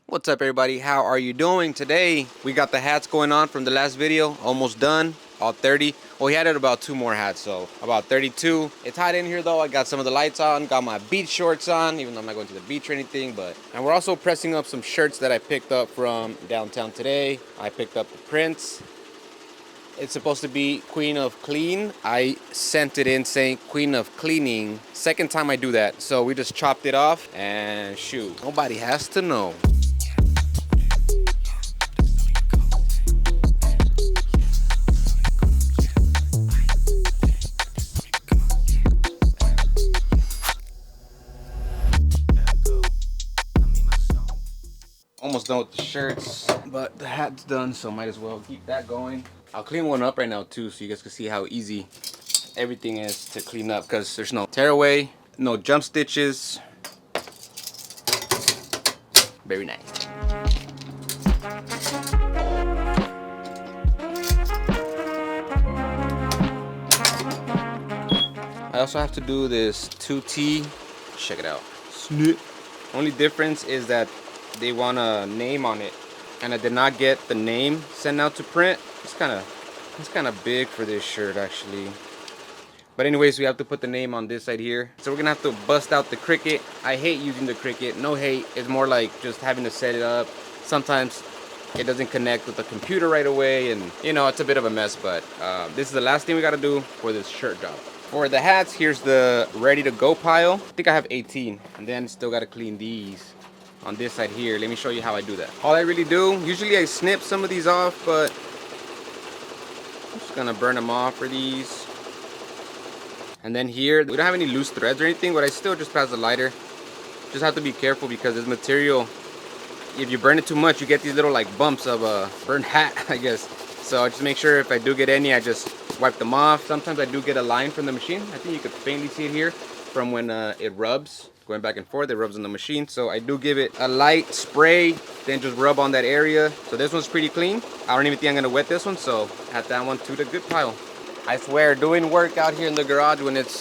What's up, everybody? How are you doing? Today we got the hats going on from the last video, almost done, all 30. Well, we added about 2 more hats, so about 32. It's hot in here though. I got some of the lights on, got my beach shorts on, even though I'm not going to the beach or anything. And we're also pressing up some shirts that I picked up from downtown today. I picked up the prints. It's supposed to be Queen of Clean. I sent it in saying Queen of Cleaning. Second time I do that, so we just chopped it off and shoot, nobody has to know. Almost done with the shirts, but the hat's done, so might as well keep that going. I'll clean one up right now too, so you guys can see how easy everything is to clean up, because there's no tearaway, no jump stitches. Very nice. I also have to do this 2T. Check it out. Snip. Only difference is that they want a name on it, and I did not get the name sent out to print. It's kind of big for this shirt actually. But anyways, we have to put the name on this side here. So we're gonna have to bust out the Cricut. I hate using the Cricut. No hate. It's more like just having to set it up. Sometimes it doesn't connect with the computer right away, and you know, it's a bit of a mess. But this is the last thing we gotta do for this shirt job. For the hats, here's the ready to go pile. I think I have 18, and then still gotta clean these on this side here. Let me show you how I do that. All I really do, usually I snip some of these off, but I'm just gonna burn them off for these. And then here, we don't have any loose threads or anything, but I still just pass the lighter. Just have to be careful because this material, if you burn it too much, you get these little like bumps of a burnt hat, I guess. So I just make sure if I do get any, I just wipe them off. Sometimes I do get a line from the machine. I think you could faintly see it here from when it rubs. Going back and forth, it rubs on the machine. So I do give it a light spray, then just rub on that area. So this one's pretty clean. I don't even think I'm gonna wet this one, so add that one to the good pile. I swear, doing work out here in the garage when it's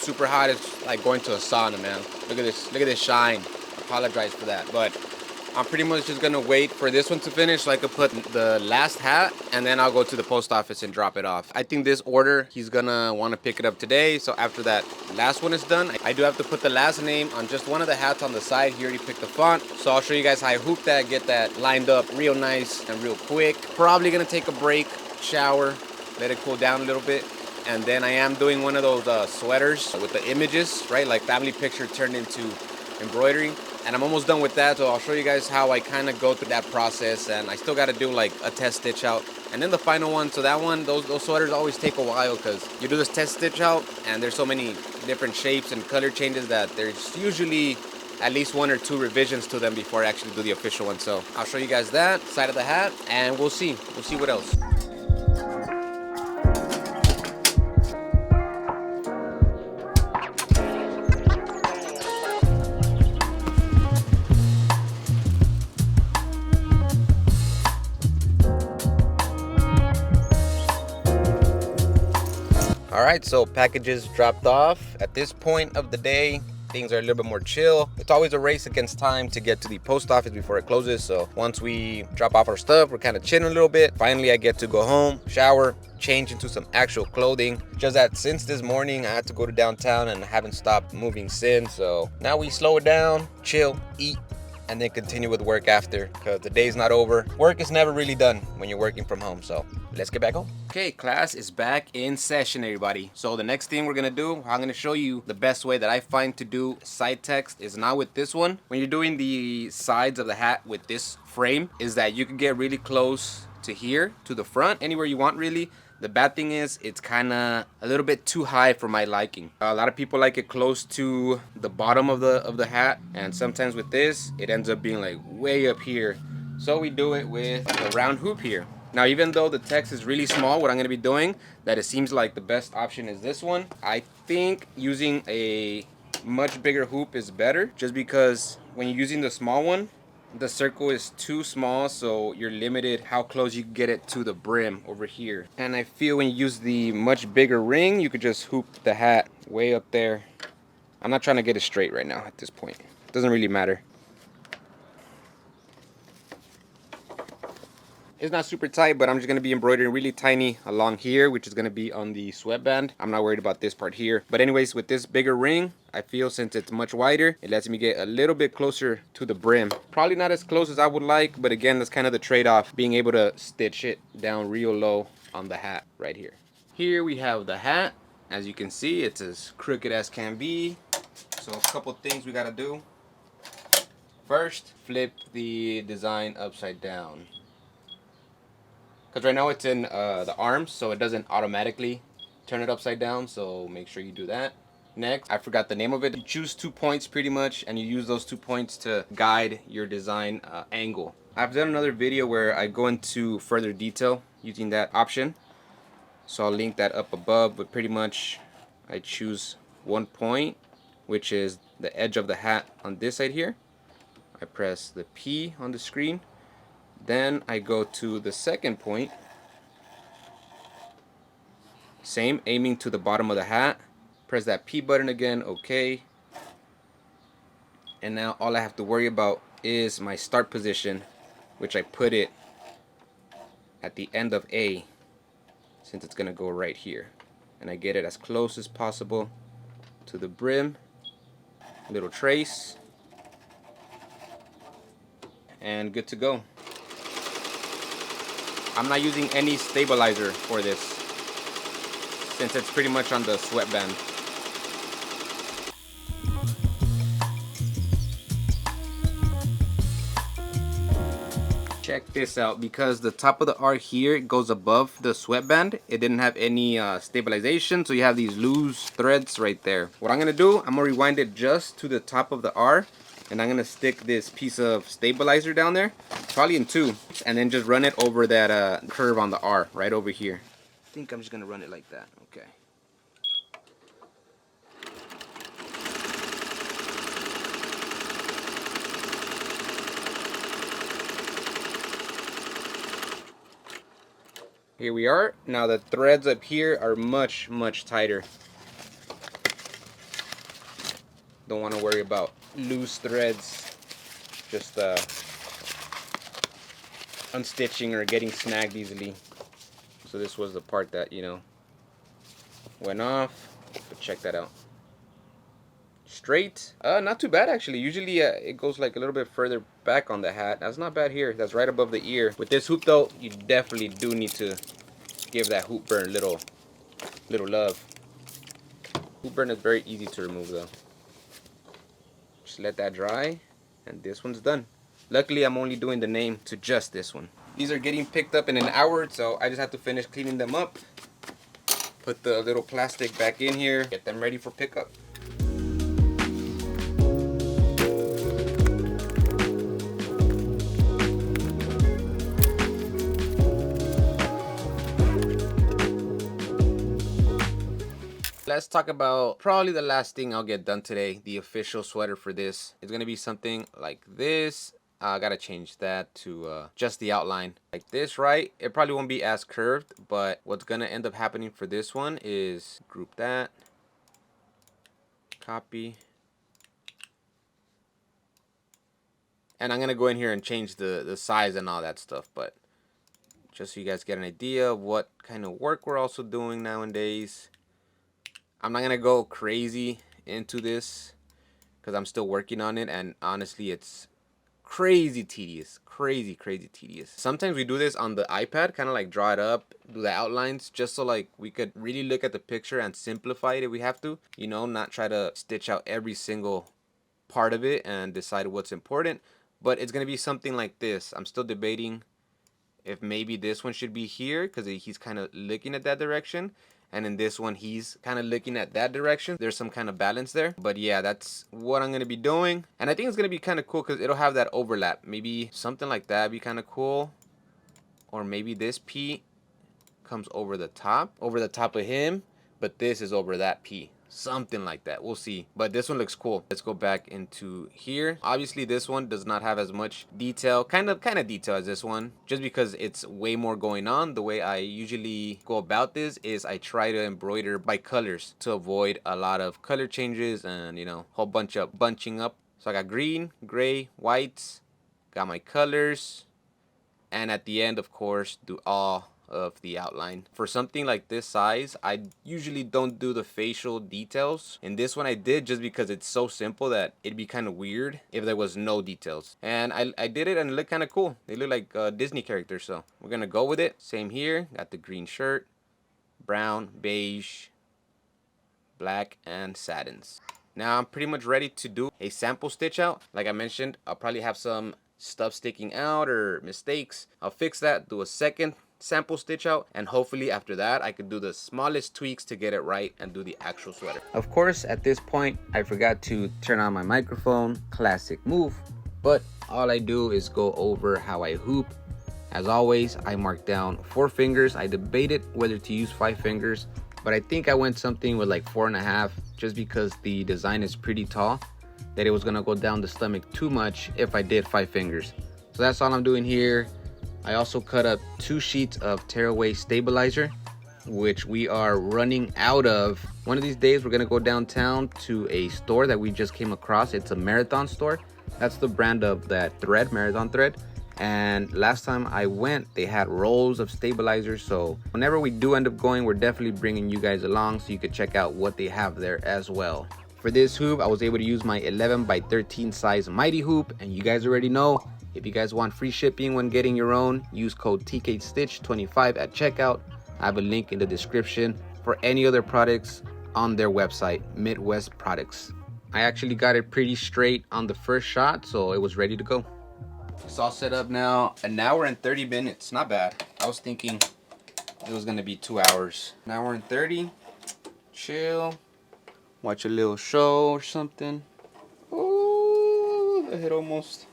super hot, it's like going to a sauna, man. Look at this shine. I apologize for that, but I'm pretty much just gonna wait for this one to finish so I could put the last hat, and then I'll go to the post office and drop it off. I think this order, he's gonna wanna pick it up today, so after that last one is done, I do have to put the last name on just one of the hats on the side. He already picked the font, so I'll show you guys how I hoop that, get that lined up real nice and real quick. Probably gonna take a break, shower, let it cool down a little bit, and then I am doing one of those sweaters with the images, right, like family picture turned into embroidery. And I'm almost done with that, so I'll show you guys how I kind of go through that process. And I still got to do like a test stitch out, and then the final one. So that one, those sweaters always take a while because you do this test stitch out, and there's so many different shapes and color changes that there's usually at least 1 or 2 revisions to them before I actually do the official one. So I'll show you guys that side of the hat, and we'll see what else. Alright, so packages dropped off. At this point of the day, things are a little bit more chill. It's always a race against time to get to the post office before it closes. So once we drop off our stuff, we're kind of chilling a little bit. Finally, I get to go home, shower, change into some actual clothing. Just that since this morning, I had to go to downtown and I haven't stopped moving since. So now we slow it down, chill, eat, and then continue with work after, because the day's not over. Work is never really done when you're working from home, so let's get back home. Okay, class is back in session, everybody. So the next thing we're gonna do, I'm gonna show you the best way that I find to do side text is not with this one. When you're doing the sides of the hat with this frame, is that you can get really close to here, to the front, anywhere you want really. The bad thing is it's kind of a little bit too high for my liking. A lot of people like it close to the bottom of the hat, and sometimes with this it ends up being like way up here. So we do it with a round hoop here. Now, even though the text is really small, what I'm going to be doing, that it seems like the best option is this one. I think using a much bigger hoop is better, just because when you're using the small one, the circle is too small, so you're limited how close you can get it to the brim over here. And I feel when you use the much bigger ring, you could just hoop the hat way up there. I'm not trying to get it straight right now at this point. It doesn't really matter. It's not super tight, but I'm just going to be embroidering really tiny along here, which is going to be on the sweatband. I'm not worried about this part here. But anyways, with this bigger ring, I feel since it's much wider, it lets me get a little bit closer to the brim. Probably not as close as I would like, but again, that's kind of the trade-off, being able to stitch it down real low on the hat right here. Here we have the hat. As you can see, it's as crooked as can be. So a couple things we got to do. First, flip the design upside down. Because right now it's in the arms, so it doesn't automatically turn it upside down, so make sure you do that. Next, I forgot the name of it. You choose 2 points pretty much, and you use those 2 points to guide your design angle. I've done another video where I go into further detail using that option, so I'll link that up above, but pretty much I choose 1 point, which is the edge of the hat on this side here. I press the P on the screen. Then I go to the second point. Same, aiming to the bottom of the hat. Press that P button again, okay. And now all I have to worry about is my start position, which I put it at the end of A, since it's gonna go right here. And I get it as close as possible to the brim. Little trace. And good to go. I'm not using any stabilizer for this, since it's pretty much on the sweatband. Check this out, because the top of the R here goes above the sweatband. It didn't have any stabilization, so you have these loose threads right there. What I'm gonna do, I'm gonna rewind it just to the top of the R, and I'm gonna stick this piece of stabilizer down there, probably in 2, and then just run it over that curve on the R right over here. I think I'm just gonna run it like that. Okay. Here we are. Now the threads up here are much tighter. Don't want to worry about loose threads, just unstitching or getting snagged easily. So this was the part that, you know, went off, but check that out. Straight, not too bad actually. Usually it goes like a little bit further back on the hat. That's not bad here. That's right above the ear. With this hoop though, you definitely do need to give that hoop burn little love. Hoop burn is very easy to remove though. Just let that dry, and this one's done. Luckily, I'm only doing the name to just this one. These are getting picked up in an hour, so I just have to finish cleaning them up. Put the little plastic back in here, get them ready for pickup. Let's talk about probably the last thing I'll get done today, the official sweater for this. It's gonna be something like this. I gotta change that to just the outline like this, right? It probably won't be as curved, but what's gonna end up happening for this one is group that, copy, and I'm gonna go in here and change the size and all that stuff, but just so you guys get an idea of what kind of work we're also doing nowadays. I'm not gonna go crazy into this because I'm still working on it, and honestly it's crazy tedious, crazy tedious. Sometimes we do this on the iPad, kind of like draw it up, do the outlines, just so like we could really look at the picture and simplify it if we have to, you know, not try to stitch out every single part of it and decide what's important. But it's gonna be something like this. I'm still debating if maybe this one should be here because he's kind of looking at that direction, and in this one he's kind of looking at that direction. There's some kind of balance there, but yeah, that's what I'm gonna be doing, and I think it's gonna be kind of cool because it'll have that overlap. Maybe something like that would be kind of cool, or maybe this P comes over the top of him, but this is over that P. Something like that, we'll see. But this one looks cool. Let's go back into here. Obviously this one does not have as much detail, kind of detail as this one, just because it's way more going on. The way I usually go about this is I try to embroider by colors to avoid a lot of color changes and, you know, whole bunch of bunching up. So I got green, gray, whites, got my colors, and at the end, of course, do all of the outline. For something like this size, I usually don't do the facial details. In this one I did, just because it's so simple that it'd be kind of weird if there was no details. And I did it and it looked kind of cool. They look like Disney characters, so we're gonna go with it. Same here, got the green shirt, brown, beige, black, and satins. Now I'm pretty much ready to do a sample stitch out. Like I mentioned, I'll probably have some stuff sticking out or mistakes. I'll fix that, do a second sample stitch out, and hopefully after that I could do the smallest tweaks to get it right and do the actual sweater. Of course, at this point I forgot to turn on my microphone. Classic move. But all I do is go over how I hoop. As always, I mark down 4 fingers. I debated whether to use 5 fingers, but I think I went something with like 4.5, just because the design is pretty tall, that it was gonna go down the stomach too much if I did 5 fingers. So that's all I'm doing here. I also cut up 2 sheets of tearaway stabilizer, which we are running out of. One of these days we're gonna go downtown to a store that we just came across. It's a Marathon store. That's the brand of that thread, Marathon thread. And last time I went, they had rolls of stabilizers. So whenever we do end up going, we're definitely bringing you guys along so you could check out what they have there as well. For this hoop, I was able to use my 11 by 13 size mighty hoop, and you guys already know, if you guys want free shipping when getting your own, use code TKStitch25 at checkout. I have a link in the description for any other products on their website, Midwest Products. I actually got it pretty straight on the first shot, so it was ready to go. It's all set up now, an hour and 30 minutes. Not bad. I was thinking it was gonna be 2 hours. An hour and 30. Chill. Watch a little show or something. Oh, it almost.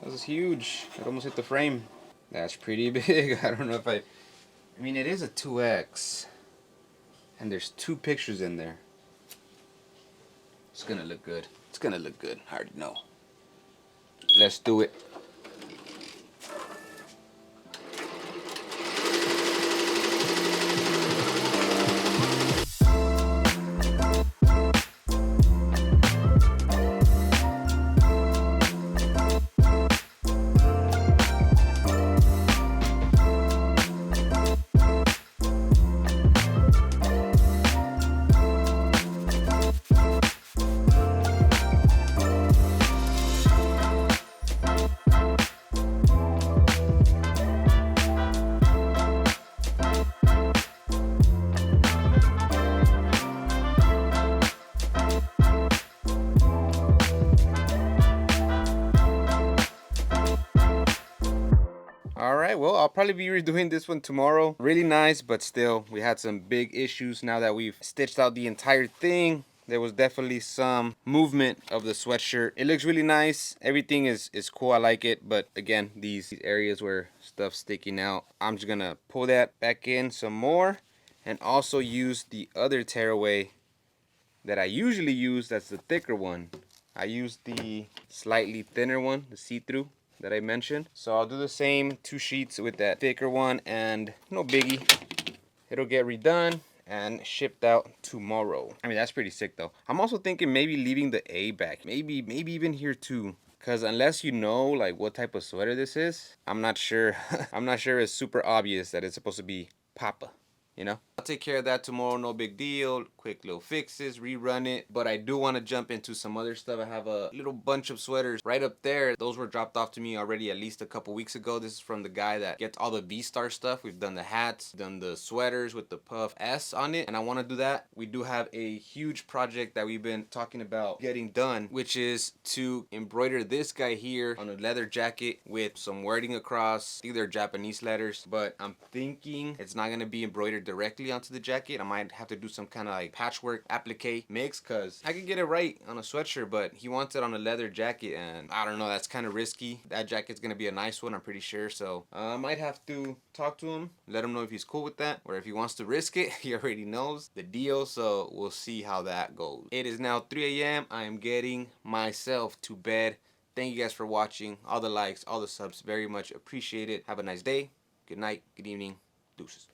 That was huge. It almost hit the frame. That's pretty big. I don't know if I mean, it is a 2X. And there's 2 pictures in there. It's gonna look good. It's gonna look good. I already know. Let's do it. Alright, well, I'll probably be redoing this one tomorrow. Really nice, but still, we had some big issues. Now that we've stitched out the entire thing, there was definitely some movement of the sweatshirt. It looks really nice. Everything is cool. I like it. But again, these areas where stuff's sticking out, I'm just gonna pull that back in some more, and also use the other tearaway that I usually use. That's the thicker one. I use the slightly thinner one, the see-through that I mentioned. So I'll do the same 2 sheets with that thicker one, and no biggie, it'll get redone and shipped out tomorrow. I mean, that's pretty sick though. I'm also thinking maybe leaving the A back, maybe even here too, because unless you know like what type of sweater this is, I'm not sure. I'm not sure it's super obvious that it's supposed to be Papa, you know. I'll take care of that tomorrow, no big deal. Quick little fixes, rerun it. But I do want to jump into some other stuff. I have a little bunch of sweaters right up there. Those were dropped off to me already at least a couple weeks ago. This is from the guy that gets all the V-Star stuff. We've done the hats, done the sweaters with the Puff S on it, and I want to do that. We do have a huge project that we've been talking about getting done, which is to embroider this guy here on a leather jacket with some wording across. I think they're Japanese letters, but I'm thinking it's not going to be embroidered directly onto the jacket. I might have to do some kind of like patchwork applique mix, because I could get it right on a sweatshirt, but he wants it on a leather jacket, and I don't know, that's kind of risky. That jacket's gonna be a nice one, I'm pretty sure. So I might have to talk to him, let him know if he's cool with that, or if he wants to risk it. He already knows the deal, so we'll see how that goes. It is now 3 a.m. I am getting myself to bed. Thank you guys for watching. All the likes, all the subs, very much appreciated. Have a nice day, good night, good evening, deuces.